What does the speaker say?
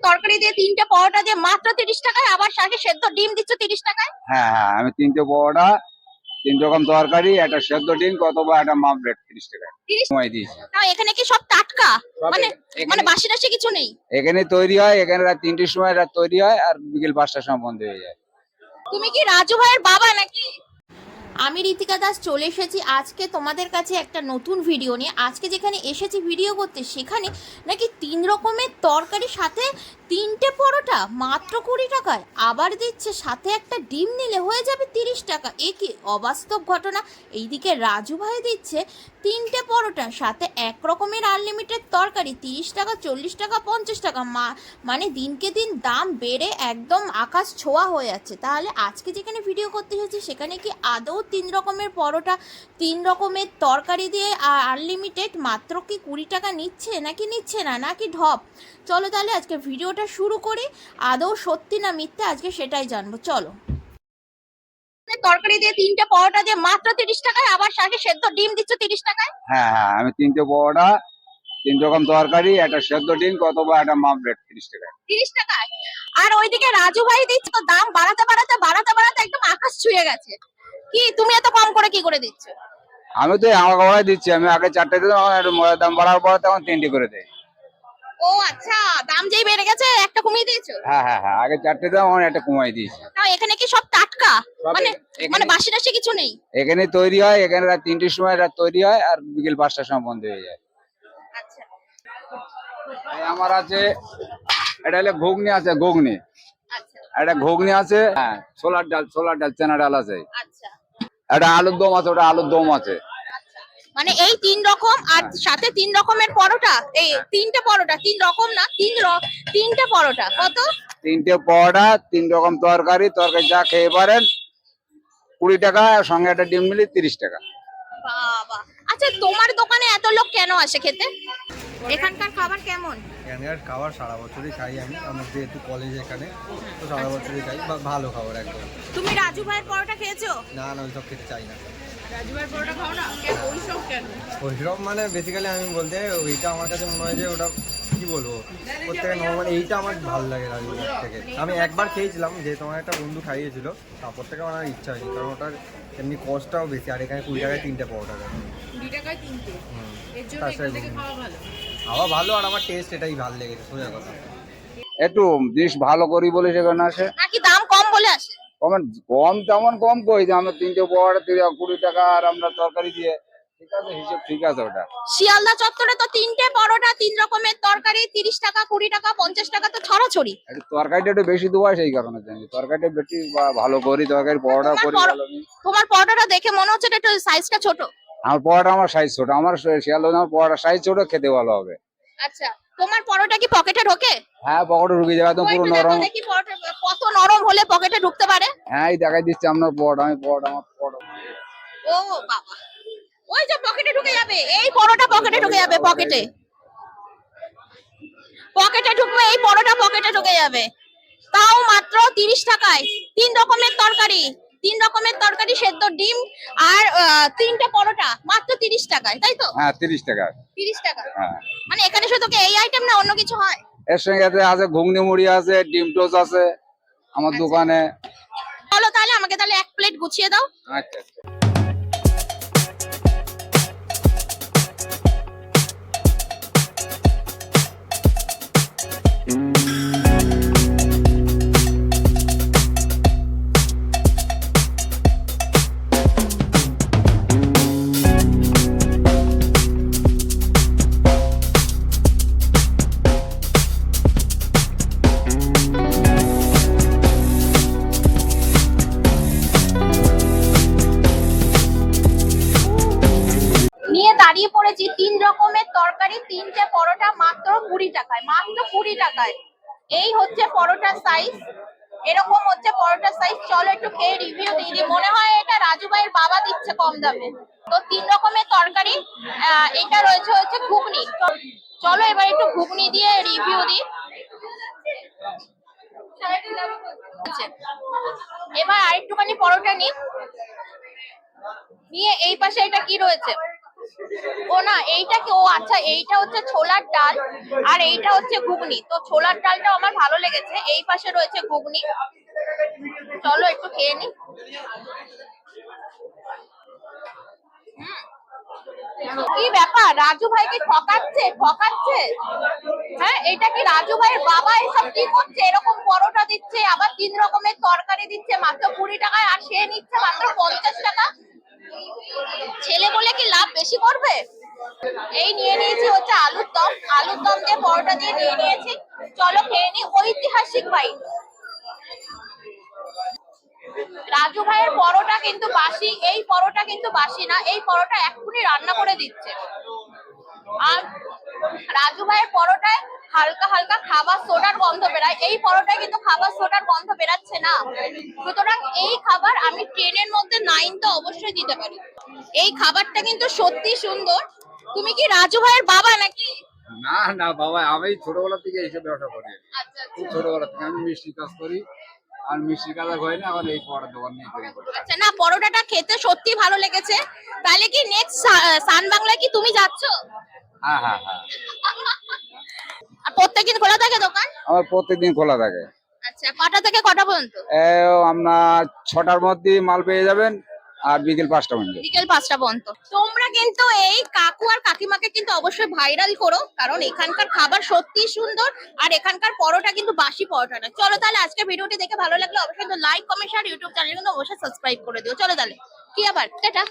তরকারি দিয়ে 3টে পরোটা দিয়ে মাত্র 30 টাকায়, আবার শাকে সেদ্ধ ডিম দিচ্ছ 30 টাকায়। হ্যাঁ হ্যাঁ, আমি 3টে পরোটা, 3 রকম তরকারি, একটা সেদ্ধ ডিম, অথবা একটা মামলেট 30 টাকায় 30 সময় দিয়েছি। তাও এখানে কি সব টাটকা? সব মানে মানে এখানে বাসি টাসি কিছু নেই? এখানে তৈরি হয়, এখানে রাত 3টের সময় রাত তৈরি হয়, আর বিকেল 5টার সময় বন্ধ হয়ে যায়। তুমি কি রাজু ভাইয়ের বাবা নাকি? আমি ঋতিকা দাস চলে এসেছি আজকে তোমাদের কাছে একটা নতুন ভিডিও নিয়ে। আজকে যেখানে এসেছি ভিডিও করতে, সেখানে নাকি 3 রকমের তরকারি সাথে 3টে পরোটা মাত্র 20 টাকায়, আবার দিচ্ছে সাথে একটা ডিম নিলে হয়ে যাবে 30 টাকা। এ কি অবাস্তব ঘটনা! এইদিকে রাজু ভাই দিচ্ছে 3টে পরোটা সাথে এক রকমের আনলিমিটেড তরকারি 30 টাকা, 40 টাকা, 50 টাকা। মানে দিনকে দিন দাম বেড়ে একদম আকাশ ছোঁয়া হয়ে যাচ্ছে। তাহলে আজকে যেখানে ভিডিও করতে এসেছি, সেখানে কি আদৌ 3 রকমের পরোটা, 3 রকমের তরকারি দিয়ে আনলিমিটেড মাত্র কি 20 টাকা নিচ্ছে, নাকি নিচ্ছে না, নাকি ঢপ? চলো তাহলে আজকে ভিডিওটা শুরু করি। আদৌ সত্যি না মিথ্যে আজকে সেটাই জানবো, চলো। তরকারি দিয়ে 3টে পরোটা দিয়ে মাত্র 30 টাকায়, আবার শাকে সেদ্ধ ডিম দিচ্ছ 30 টাকায়। হ্যাঁ হ্যাঁ, আমি 3টে পরোটা, 3 রকম তরকারি, একটা সেদ্ধ ডিম, অথবা একটা মামলেট 30 টাকায় 30 টাকায়। আর ওইদিকে রাজু ভাই দিচ্ছে তো দাম বাড়াতে বাড়াতে বাড়াতে বাড়াতে একদম আকাশ ছুঁয়ে গেছে। কি তুমি এত কম করে কি করে দিচ্ছ? আমি তো আমার খাবারই দিচ্ছি। আমি আগে 4টে দিতাম, এখন একটু দাম বাড়ার পর তখন 3টে করে দেয়। ও আচ্ছা, দাম যেই বেড়ে গেছে একটা কমিয়ে দিয়েছো? হ্যাঁ হ্যাঁ হ্যাঁ, আগে 4টে দিতাম, এখন একটা কমাই দিয়েছি। তাও এখানে কি সব টাটকা? মানে এখানে মানে বাসি টাসি কিছু নেই? এখানে তৈরি হয়, এখানে রাত 3টের সময় রাত তৈরি হয়, আর বিকেল 5টার সময় বন্ধ হয়ে যায়। আচ্ছা এই আমার আছে, এটা হলে ঘুগনি আছে, ঘুগনি, আচ্ছা একটা ঘুগনি আছে, হ্যাঁ, ছোলার ডাল, চেনা ডাল আছে, আচ্ছা একটা আলুর দম আছে, ওটা আলুর দম আছে। আচ্ছা। মানে এই 3 রকম, আর সাথে 3 রকমের পরোটা, এই 3টে পরোটা, 3 রকম না, 3টে পরোটা কত? 3টে পরোটা, 3 রকম তরকারি, যা খেয়ে পারেন 20 টাকা, আর সঙ্গে একটা ডিম মিলি 30 টাকা। বাবা! আচ্ছা, তোমার দোকানে এত লোক কেন আসে খেতে? এখানকার খাবার কেমন? এখানকার খাবার সারা বছরই খাই আমি, আমার যেহেতু কলেজ এখানে, তো সারা বছরই খাই, ভালো খাবার একদম। তুমি রাজু ভাইয়ের পরোটা খেয়েছো? না না, ওইসব খেতে চাই না। রাজু ভাইয়ের পরোটা খাও না কেন? ওইসব কেন? ওইসব মানে বেসিক্যালি আমি বলতে, ওইটা আমার কাছে মনে হয় যে ওটা কি বলবো, প্রত্যেকে নর্মাল, এইটা আমার ভালো লাগে রাজুর থেকে। আমি একবার খেয়েছিলাম, যে তোমার একটা বন্ধু খাইয়েছিল, তারপর থেকে আমার আর ইচ্ছা হয়নি, কারণ ওটার এমনি কস্টটাও বেশি, আর এখানে 20 টাকায় 3টে পরোটা দেয়। 2 টাকায় 3টে। এর জন্য তার এখান সাথে থেকে খাওয়া ভালো। খাওয়া ভালো, আর আমার টেস্ট এটাই ভালো লেগেছে, সোজা কথা। একটু জিনিস ভালো করি বলে সেখানে আসে। নাকি দাম কম বলে আসে? কম কম তেমন কম কই যে আমরা 3টে পরোটা 20 টাকা, আর আমরা তরকারি দিয়ে, ঠিক আছে, হিসেব ঠিক আছে ওটা। শিয়ালদা চত্বরে তো 3টে পরোটা, 3 রকমের তরকারি 30 টাকা, 20 টাকা, 50 টাকা তো ছড়াছড়ি। একটু তরকারিটা একটু বেশি দেওয়া, সেই কারণে জানি তরকারিটা বেশি ভালো করি, তরকারি পরোটা করি ভালো আমি। তোমার পরোটাটা দেখে মনে হচ্ছে এটা একটু সাইজটা ছোট। আমার পরোটা, আমার সাইজ ছোট, আমার শিয়ালদা আমার পরোটা সাইজ ছোট, খেতে ভালো হবে। আচ্ছা, তোমার পরোটা কি পকেটে ঢোকে? হ্যাঁ, পকেটে ঢুকে যাবে, একদম ওই পুরো একটু দেখো নরম। দেখি পরোটা কত নরম হলে পকেটে ঢুকতে পারে। হ্যাঁ, এই দেখাই দিচ্ছি আপনার পরোটা, আমার পরোটা। ও বাবা! ওই যে পকেটে ঢুকে যাবে, এই পরোটা পকেটে ঢুকে যাবে, পকেটে পকেটে ঢুকবে, এই পরোটা পকেটে ঢুকে যাবে। তাও মাত্র 30 টাকায় 3 রকমের তরকারি, 3 রকমের তরকারি, সেদ্ধ ডিম আর 3টে পরোটা মাত্র 30 টাকায়, তাই তো? হ্যাঁ, 30 টাকা। 30 টাকা। হ্যাঁ, মানে এখানে শুধু কি এই আইটেম না অন্য কিছু হয়? এর সঙ্গে আছে ঘুগনি মুড়ি আছে, ডিম টোস্ট আছে আমার আচ্ছা। দোকানে। চলো তাহলে আমাকে তাহলে 1 প্লেট গুছিয়ে দাও। আচ্ছা আচ্ছা। নিয়ে দাঁড়িয়ে পড়েছি 3 রকমের তরকারি, 3টে পরোটা মাত্র 20 টাকায়, মাত্র 20 টাকায়। এই হচ্ছে পরোটার সাইজ, এরকম হচ্ছে পরোটার সাইজ। চলো একটু খেয়ে রিভিউ দিয়ে দিই। মনে হয় এটা রাজু ভাইয়ের বাবা দিচ্ছে কম দামে। তো 3 রকমের তরকারি, এটা রয়েছে হচ্ছে ঘুগনি। চলো এবার একটু ঘুগনি দিয়ে রিভিউ দিই। এবার আরেকটুখানি পরোটা নিয়ে এই পাশে এটা কি রয়েছে, ও না, এইটা কি? ও আচ্ছা, এইটা হচ্ছে ছোলার ডাল আর এইটা হচ্ছে ঘুগনি। তো ছোলার ডালটা আমার ভালো লেগেছে, এই পাশে রয়েছে ঘুগনি। চলো একটু খেয়ে নি। কি ব্যাপার, রাজু ভাইকে ঠকাচ্ছে ঠকাচ্ছে? হ্যাঁ, এটা কি রাজু ভাইয়ের বাবা এসব কি করছে? এরকম পরোটা দিচ্ছে, আবার 3 রকমের তরকারি দিচ্ছে মাত্র 20 টাকায়, আর সে নিচ্ছে মাত্র 50 টাকা। ছেলে বলে কি লাভ বেশি করবে? এই নিয়ে নিয়েছি হচ্ছে আলুর দম, আলুর দম দিয়ে পরোটা দিয়ে নিয়ে নিয়েছি। চলো খেয়ে নি। ঐতিহাসিক বাইট। রাজু ভাইয়ের পরোটা কিন্তু বাসি, এই পরোটা কিন্তু বাসি না, এই পরোটা এক্ষুনি রান্না করে দিচ্ছে। আর রাজু ভাইয়ের পরোটায় হালকা হালকা খাবার সোডার গন্ধ বেরায়, এই পরোটায় কিন্তু খাবার সোডার গন্ধ বেরাচ্ছে না। সুতরাং এই খাবার আমি ট্রেনের মধ্যে 9 তো অবশ্যই দিতে পারি। এই খাবারটা কিন্তু সত্যি সুন্দর। তুমি কি রাজু ভাইয়ের বাবা নাকি? না না বাবা, আমি ছোটবেলা থেকে এইসব ব্যবসা করি। আচ্ছা খুব ছোটবেলা থেকে আমি মিষ্টি কাজ করি, আর মিষ্টি কাজ হয় না, এখন এই পড়ার দোকান নিয়ে করি। আচ্ছা, না পরোটাটা খেতে সত্যি ভালো লেগেছে। তাহলে কি নেক্সট সান বাংলায় কি তুমি যাচ্ছ? হ্যাঁ হ্যাঁ হ্যাঁ, আর প্রত্যেকদিন খোলা থাকে দোকান? আমার প্রত্যেকদিন খোলা থাকে। আচ্ছা, কটা থেকে কটা পর্যন্ত? আপনার 6টার মধ্যে মাল পেয়ে যাবেন, আর বিকেল 5টা পর্যন্ত। বিকেল 5টা পর্যন্ত। তোমরা কিন্তু এই কাকু আর কাকিমাকে কিন্তু অবশ্যই ভাইরাল করো, কারণ এখানকার খাবার সত্যি সুন্দর, আর এখানকার পরোটা কিন্তু বাসি পরোটা না। চলো তাহলে আজকে ভিডিওটি দেখে ভালো লাগলে অবশ্যই like comment share, YouTube channel কিন্তু অবশ্যই সাবস্ক্রাইব করে দিও। চলো তাহলে কি আবার টাটা।